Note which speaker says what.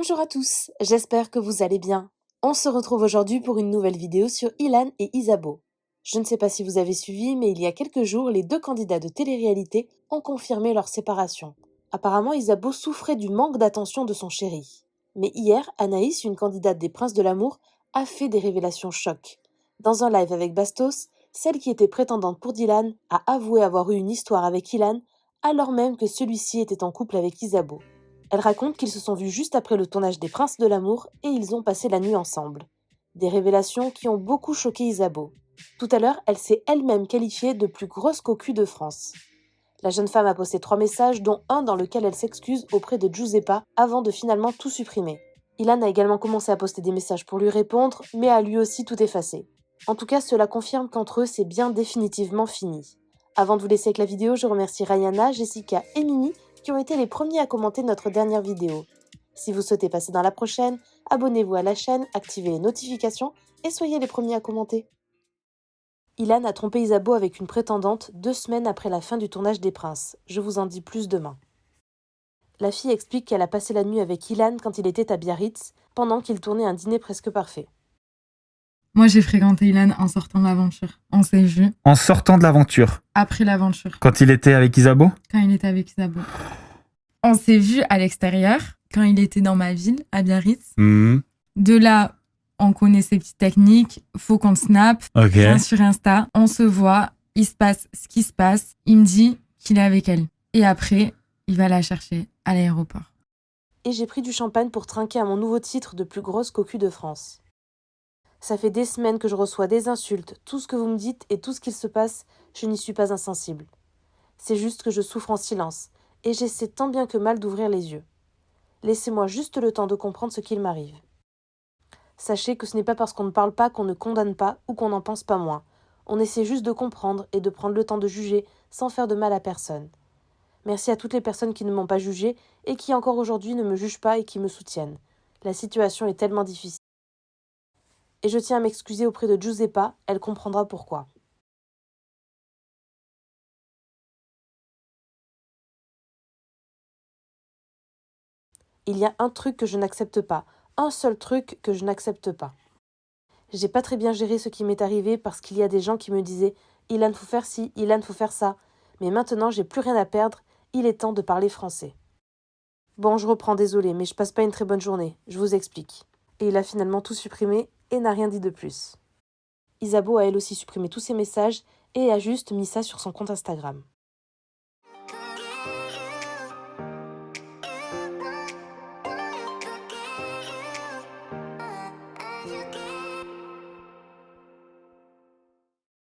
Speaker 1: Bonjour à tous, j'espère que vous allez bien. On se retrouve aujourd'hui pour une nouvelle vidéo sur Ilan et Isabeau. Je ne sais pas si vous avez suivi, mais il y a quelques jours, les deux candidats de télé-réalité ont confirmé leur séparation. Apparemment, Isabeau souffrait du manque d'attention de son chéri. Mais hier, Anaïs, une candidate des Princes de l'amour, a fait des révélations chocs. Dans un live avec Bastos, celle qui était prétendante pour Dylan a avoué avoir eu une histoire avec Ilan, alors même que celui-ci était en couple avec Isabeau. Elle raconte qu'ils se sont vus juste après le tournage des Princes de l'amour et ils ont passé la nuit ensemble. Des révélations qui ont beaucoup choqué Isabeau. Tout à l'heure, elle s'est elle-même qualifiée de plus grosse cocu de France. La jeune femme a posté 3 messages, dont un dans lequel elle s'excuse auprès de Giuseppa avant de finalement tout supprimer. Ilan a également commencé à poster des messages pour lui répondre, mais a lui aussi tout effacé. En tout cas, cela confirme qu'entre eux, c'est bien définitivement fini. Avant de vous laisser avec la vidéo, je remercie Rayana, Jessica et Mimi qui ont été les premiers à commenter notre dernière vidéo. Si vous souhaitez passer dans la prochaine, abonnez-vous à la chaîne, activez les notifications et soyez les premiers à commenter. Ilan a trompé Isabeau avec une prétendante 2 semaines après la fin du tournage des Princes. Je vous en dis plus demain. La fille explique qu'elle a passé la nuit avec Ilan quand il était à Biarritz, pendant qu'il tournait un dîner presque parfait.
Speaker 2: Moi, j'ai fréquenté Ilan en sortant de l'aventure. On s'est vus.
Speaker 3: En sortant de l'aventure.
Speaker 2: Après l'aventure.
Speaker 3: Quand il était avec Isabeau.
Speaker 2: Quand il était avec Isabeau. On s'est vus à l'extérieur, quand il était dans ma ville, à Biarritz. De là, on connaît ses petites techniques. Faut qu'on snap. Rien sur Insta. On se voit. Il se passe ce qui se passe. Il me dit qu'il est avec elle. Et après, il va la chercher à l'aéroport.
Speaker 1: Et j'ai pris du champagne pour trinquer à mon nouveau titre de plus grosse cocu de France. Ça fait des semaines que je reçois des insultes, tout ce que vous me dites et tout ce qu'il se passe, je n'y suis pas insensible. C'est juste que je souffre en silence, et j'essaie tant bien que mal d'ouvrir les yeux. Laissez-moi juste le temps de comprendre ce qu'il m'arrive. Sachez que ce n'est pas parce qu'on ne parle pas qu'on ne condamne pas ou qu'on n'en pense pas moins. On essaie juste de comprendre et de prendre le temps de juger sans faire de mal à personne. Merci à toutes les personnes qui ne m'ont pas jugée et qui encore aujourd'hui ne me jugent pas et qui me soutiennent. La situation est tellement difficile. Et je tiens à m'excuser auprès de Giuseppa, elle comprendra pourquoi. Il y a un truc que je n'accepte pas, un seul truc que je n'accepte pas. J'ai pas très bien géré ce qui m'est arrivé parce qu'il y a des gens qui me disaient « Ilan, faut faire ci, Ilan, faut faire ça ». Mais maintenant, j'ai plus rien à perdre, il est temps de parler français. Bon, je reprends, désolé, mais je passe pas une très bonne journée, je vous explique. Et il a finalement tout supprimé et n'a rien dit de plus. Isabeau a elle aussi supprimé tous ses messages et a juste mis ça sur son compte Instagram.